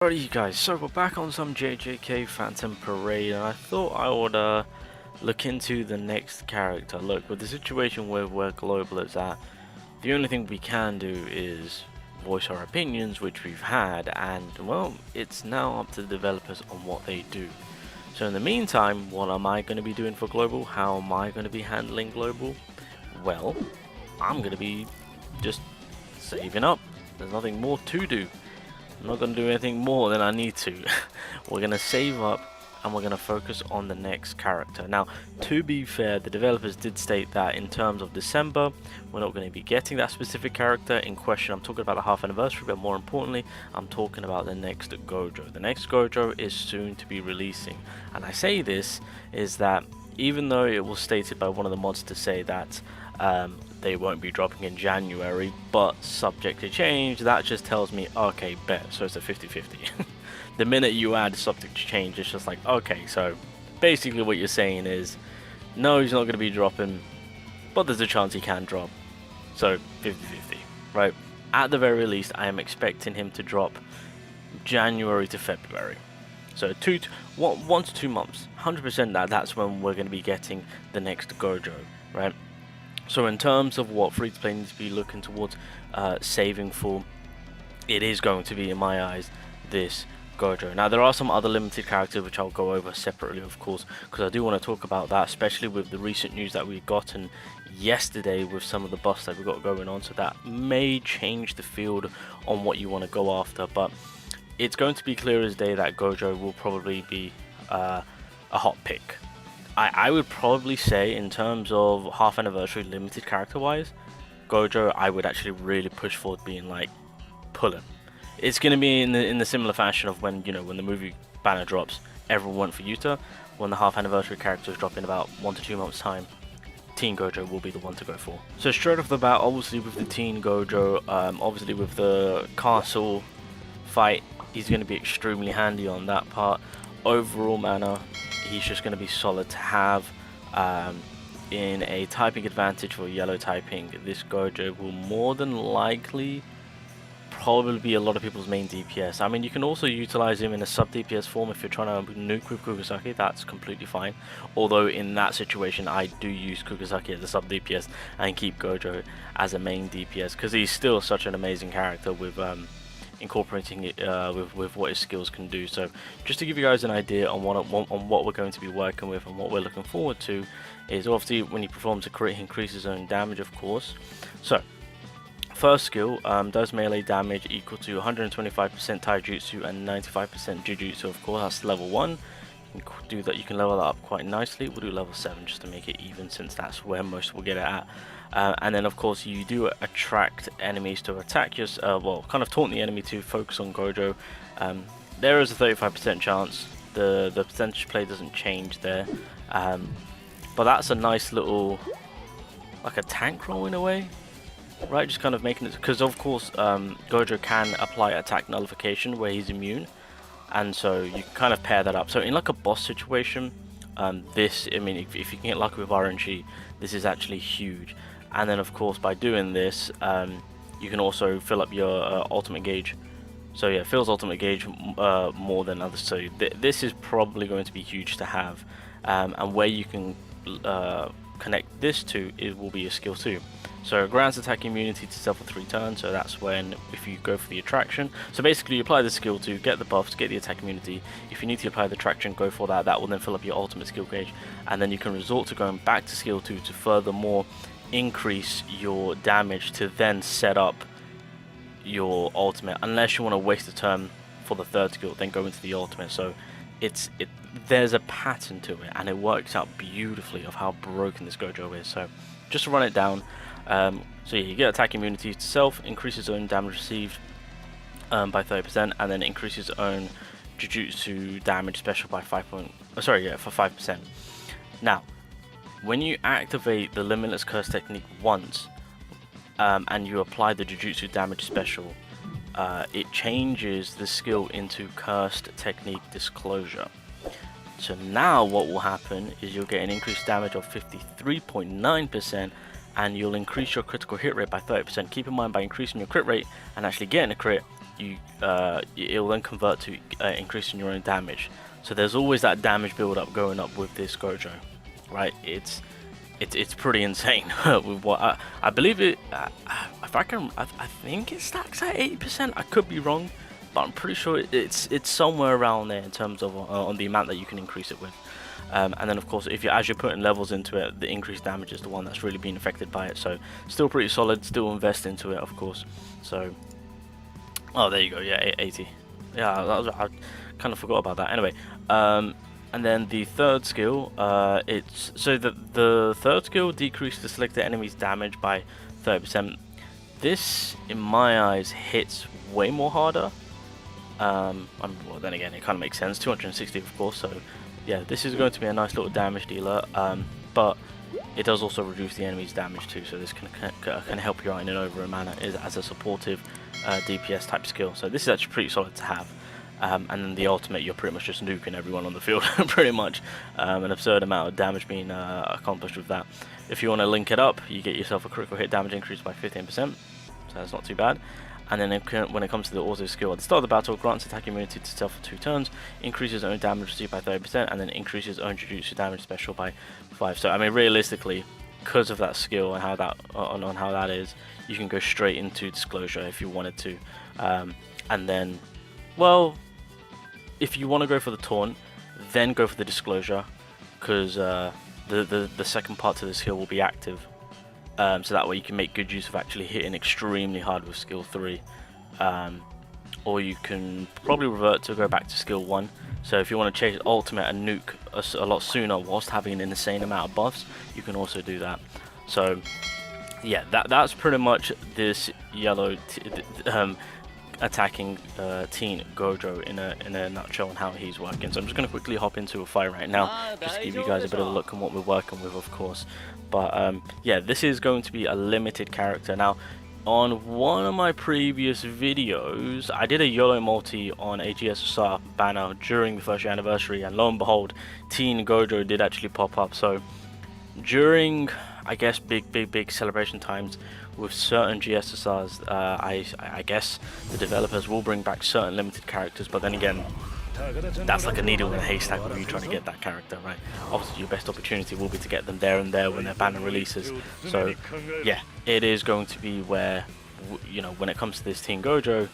Alright you guys, so we're back on some JJK Phantom Parade, and I thought I would look into the next character. Look, with the situation where Global is at, the only thing we can do is voice our opinions, which we've had, and well, it's now up to the developers on what they do. So in the meantime, what am I going to be doing for Global? How am I going to be handling Global? Well, I'm going to be just saving up. There's nothing more to do. I'm not going to do anything more than I need to. We're going to save up and we're going to focus on the next character. Now, to be fair, the developers did state that in terms of December, we're not going to be getting that specific character in question. I'm talking about the half anniversary, but more importantly, I'm talking about the next Gojo. The next Gojo is soon to be releasing. And I say this is that even though it was stated by one of the mods to say that they won't be dropping in January, but subject to change, that just tells me, okay, bet, so it's a 50-50. The minute you add subject to change, it's just like, okay, so basically what you're saying is, no, he's not going to be dropping, but there's a chance he can drop, so 50-50, right? At the very least, I am expecting him to drop January to February. So 1 to 2 months, 100% that's when we're going to be getting the next Gojo, right? So in terms of what free-to-play needs to be looking towards saving for, it is going to be, in my eyes, this Gojo. Now there are some other limited characters which I'll go over separately, of course, because I do want to talk about that, especially with the recent news that we've gotten yesterday with some of the buffs that we've got going on. So that may change the field on what you want to go after, but it's going to be clear as day that Gojo will probably be a hot pick. I would probably say, in terms of half anniversary limited character wise, Gojo I would actually really push forward being like pulling. It's going to be in the similar fashion of when, you know, when the movie banner drops, everyone went for Yuta. When the half anniversary characters drop in about 1 to 2 months time, Teen Gojo will be the one to go for. So straight off the bat, obviously with the Teen Gojo, obviously with the castle fight, he's going to be extremely handy on that part. Overall manner, he's just going to be solid to have. In a typing advantage for yellow typing, this Gojo will more than likely probably be a lot of people's main DPS. I mean, you can also utilize him in a sub DPS form if you're trying to nuke with Kukusaki, that's completely fine. Although in that situation, I do use Kukusaki as a sub DPS and keep Gojo as a main DPS because he's still such an amazing character with incorporating it with what his skills can do. So just to give you guys an idea on what we're going to be working with and what we're looking forward to is obviously when he performs a crit, he increases his own damage, of course. So first skill does melee damage equal to 125% taijutsu and 95% jujutsu, of course. That's level 1. You can do that, you can level that up quite nicely. We'll do level 7 just to make it even, since that's where most will get it at. And then of course you do attract enemies to attack your, well, kind of taunt the enemy to focus on Gojo. There is a 35% chance, the percentage play doesn't change there, but that's a nice little, like a tank roll in a way, right? Just kind of making it, because of course Gojo can apply attack nullification where he's immune, and so you kind of pair that up. So in like a boss situation, this, I mean, if you can get lucky with RNG, this is actually huge. And then of course by doing this, you can also fill up your ultimate gauge. So yeah, fills ultimate gauge more than others. So this is probably going to be huge to have. And where you can connect this to, it will be a skill 2. So grants attack immunity to self for 3 turns, so that's when, if you go for the attraction, so basically you apply the skill to get the buffs, get the attack immunity. If you need to apply the attraction, go for that. That will then fill up your ultimate skill gauge, and then you can resort to going back to skill 2 to furthermore increase your damage to then set up your ultimate, unless you want to waste a turn for the third skill, then go into the ultimate. So there's a pattern to it, and it works out beautifully of how broken this Gojo is. So just to run it down, so yeah, you get attack immunity to self, increases own damage received by 30%, and then increases own Jujutsu damage special by 5%. Now, when you activate the Limitless Curse technique once, and you apply the Jujutsu damage special, it changes the skill into Cursed Technique Disclosure. So now what will happen is you'll get an increased damage of 53.9%, and you'll increase your critical hit rate by 30%. Keep in mind, by increasing your crit rate and actually getting a crit, it'll then convert to increasing your own damage. So there's always that damage build up going up with this Gojo, right? It's pretty insane. With what I believe it, if I think it stacks at 80%. I could be wrong, but I'm pretty sure it's somewhere around there in terms of on the amount that you can increase it with. And then of course, as you're putting levels into it, the increased damage is the one that's really being affected by it. So still pretty solid. Still invest into it, of course. So, oh, there you go. Yeah, 80. Yeah, I kind of forgot about that. Anyway, and then the third skill, it's so the third skill decreases the selected enemy's damage by 30%. This, in my eyes, hits way more harder. Well, then again, it kind of makes sense. 260, of course. So, yeah, this is going to be a nice little damage dealer. But it does also reduce the enemy's damage too. So this can help you out in an overall manner as a supportive DPS type skill. So this is actually pretty solid to have. And then the ultimate, you're pretty much just nuking everyone on the field, pretty much. An absurd amount of damage being accomplished with that. If you want to link it up, you get yourself a critical hit damage increase by 15%, so that's not too bad. And then when it comes to the auto skill, at the start of the battle, grants attack immunity to self for 2 turns, increases own damage received by 30%, and then increases own Jujutsu damage special by 5. So I mean, realistically, because of that skill and how that on how that is, you can go straight into Disclosure if you wanted to, and then, well, if you want to go for the taunt, then go for the Disclosure, because the second part to the skill will be active. So that way you can make good use of actually hitting extremely hard with skill 3, or you can probably revert to go back to skill 1. So if you want to chase ultimate and nuke a lot sooner whilst having an insane amount of buffs, you can also do that. So yeah, that's pretty much this yellow attacking teen Gojo in a nutshell on how he's working. So I'm just going to quickly hop into a fight right now, just to give you guys a bit of a look on what we're working with, of course. But yeah, this is going to be a limited character. Now, on one of my previous videos, I did a YOLO multi on a GSSR banner during the 1st year anniversary, and lo and behold, teen Gojo did actually pop up. So during, I guess, big celebration times with certain GSSRs, I guess the developers will bring back certain limited characters, but then again, that's like a needle in a haystack when you're trying to get that character, right? Obviously, your best opportunity will be to get them there and there when their banner releases. So, yeah, it is going to be where, you know, when it comes to this Teen Gojo,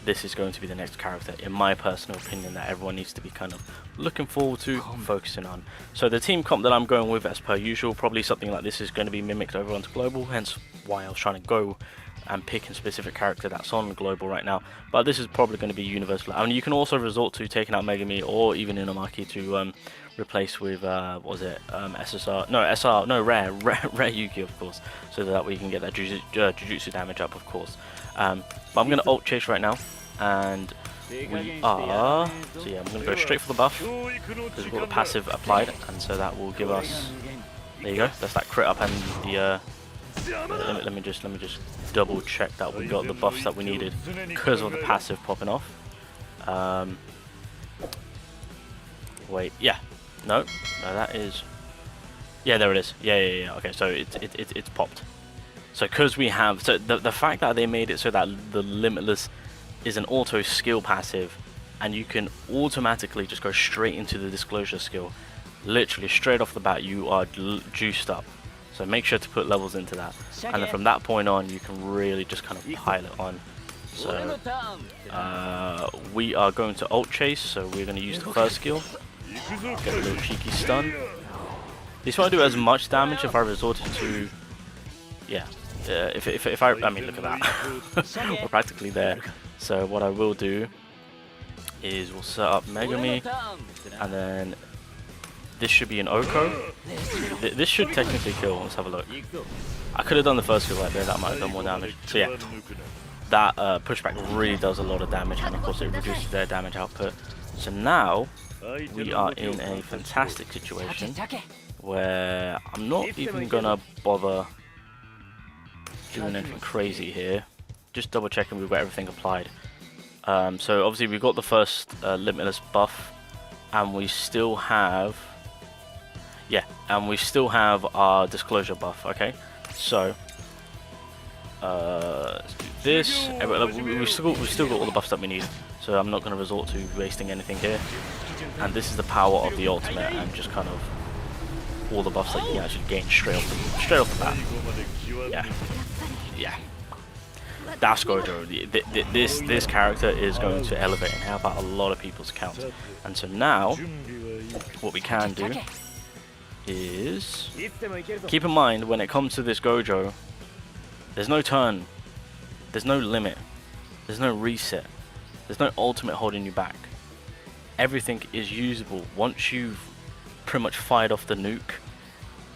this is going to be the next character, in my personal opinion, that everyone needs to be kind of looking forward to, focusing on. So the team comp that I'm going with, as per usual, probably something like this is going to be mimicked over onto global, hence why I was trying to go and pick a specific character that's on global right now. But this is probably going to be universal. I mean, you can also resort to taking out Megami or even Inumaki to replace with what was it, SSR, no, SR, no, rare Yuki, of course, so that way you can get that Jujutsu damage up, of course. But I'm going to ult chase right now, and we are, so yeah, I'm going to go straight for the buff because we've got the passive applied, and so that will give us, there you go, that's that crit up and the let me just double check that we got the buffs that we needed because of the passive popping off. Wait, yeah, no, that is, yeah, there it is, yeah. Okay, so it's popped. So because we have, so the fact that they made it so that the Limitless is an auto skill passive, and you can automatically just go straight into the Disclosure skill, literally straight off the bat, you are juiced up. So make sure to put levels into that, and then from that point on, you can really just kind of pile it on. So we are going to ult chase, so we're going to use the first skill, get a little cheeky stun. This won't do as much damage if I resorted to, yeah, if I mean, look at that, we're practically there. So what I will do is we'll set up Megami, and then this should be an Oko. This should technically kill. Let's have a look. I could have done the first skill right there, that might have done more damage. So yeah, that pushback really does a lot of damage, and of course it reduces their damage output. So now we are in a fantastic situation where I'm not even gonna bother doing anything crazy here. Just double checking we've got everything applied. So obviously we've got the first Limitless buff, and we still have, yeah, and we still have our Disclosure buff. Okay, so Let's do this. We've still got all the buffs that we need, so I'm not going to resort to wasting anything here. And this is the power of the ultimate, and just kind of all the buffs that you can actually gain straight off the bat. Yeah. That's Gojo. This character is going to elevate and help out a lot of people's accounts. And so now, what we can do is keep in mind when it comes to this Gojo, there's no turn, there's no limit, there's no reset, there's no ultimate holding you back. Everything is usable. Once you've pretty much fired off the nuke,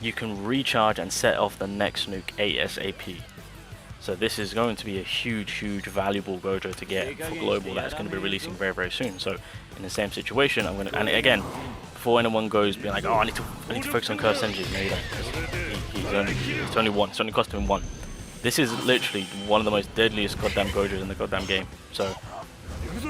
you can recharge and set off the next nuke ASAP. So this is going to be a huge valuable Gojo to get for global that's going to be releasing very soon. So in the same situation, I'm going to, and again, before anyone goes being like, oh, I need to focus on Cursed Energy, no you don't, because it's only one, it's only costing him one. This is literally one of the most deadliest goddamn Gojos in the goddamn game. So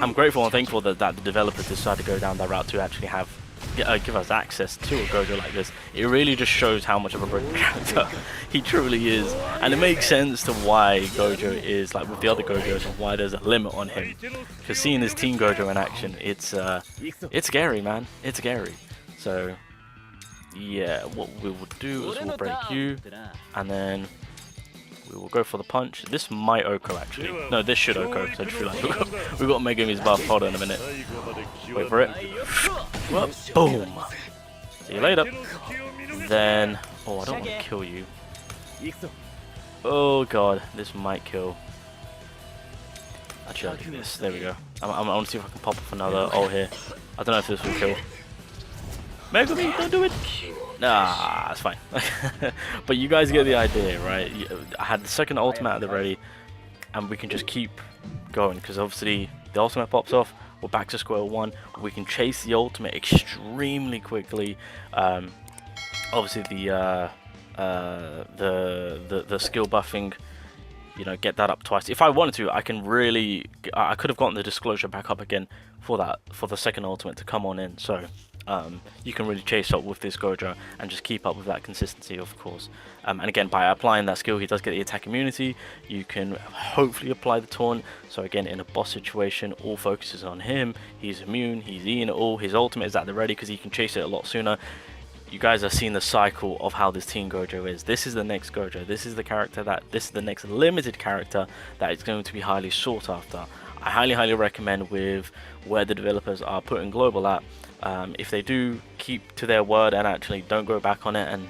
I'm grateful and thankful that the developers decided to go down that route to actually have give us access to a Gojo like this. It really just shows how much of a broken character he truly is, and it makes sense to why Gojo is like with the other Gojos and why there's a limit on him. Because seeing this Teen Gojo in action, it's scary, man. It's scary. So yeah, what we will do is we'll break you, and then we will go for the punch. This might Oko actually. No, this should Oko, because I just realized we've got Megami's buff. Hold on a minute. Wait for it. Well, boom. See you later. Then, oh, I don't want to kill you. Oh god, this might kill. Actually, I'll do this. There we go. I want to see if I can pop off another ult here. I don't know if this will kill. Megami, don't do it. Nah, it's fine. But you guys get the idea, right? I had the second ultimate at the ready, and we can just keep going, because obviously the ultimate pops off, we're back to square one. We can chase the ultimate extremely quickly. Obviously the skill buffing, you know, get that up twice. If I wanted to, I could have gotten the disclosure back up again for the second ultimate to come on in. So you can really chase up with this Gojo and just keep up with that consistency, of course. And again, by applying that skill, he does get the attack immunity. You can hopefully apply the taunt. So again, in a boss situation, all focus is on him. He's immune, he's eating it all. His ultimate is at the ready because he can chase it a lot sooner. You guys are seeing the cycle of how this Teen Gojo is. This is the next Gojo. This is the character this is the next limited character that is going to be highly sought after. I highly recommend with where the developers are putting global at. If they do keep to their word and actually don't go back on it and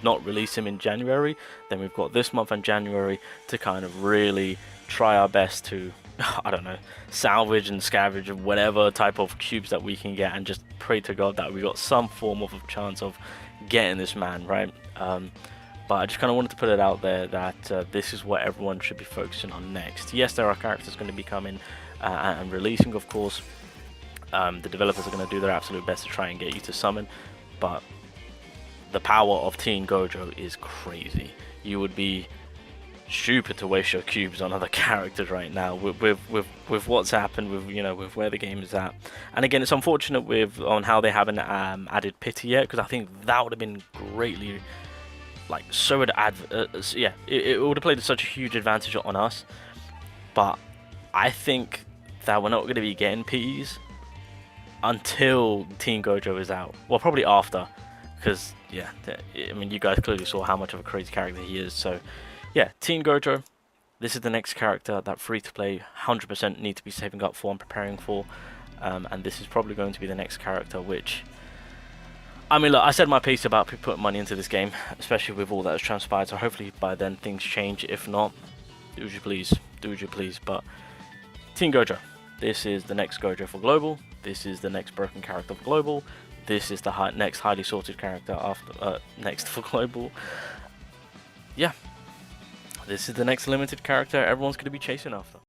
not release him in January, then we've got this month and January to kind of really try our best to, I don't know, salvage and scavenge whatever type of cubes that we can get, and just pray to God that we got some form of a chance of getting this man, right? But I just kind of wanted to put it out there that this is what everyone should be focusing on next. Yes, there are characters going to be coming and releasing, of course. The developers are going to do their absolute best to try and get you to summon, but the power of Teen Gojo is crazy. You would be stupid to waste your cubes on other characters right now with what's happened, with where the game is at. And again, it's unfortunate on how they haven't added pity yet, because I think that would have been greatly, like, so would add it would have played such a huge advantage on us. But I think that we're not going to be getting pities until Teen Gojo is out. Well, probably after, because yeah, I mean, you guys clearly saw how much of a crazy character he is. So yeah, Teen Gojo, this is the next character that free-to-play 100% need to be saving up for and preparing for. And this is probably going to be the next character, which, I mean, look, I said my piece about putting money into this game, especially with all that has transpired, so hopefully by then things change. If not, do as you please, but Teen Gojo, this is the next Gojo for global. This is the next broken character for global. This is the next highly sorted character after next for global. Yeah, this is the next limited character everyone's going to be chasing after.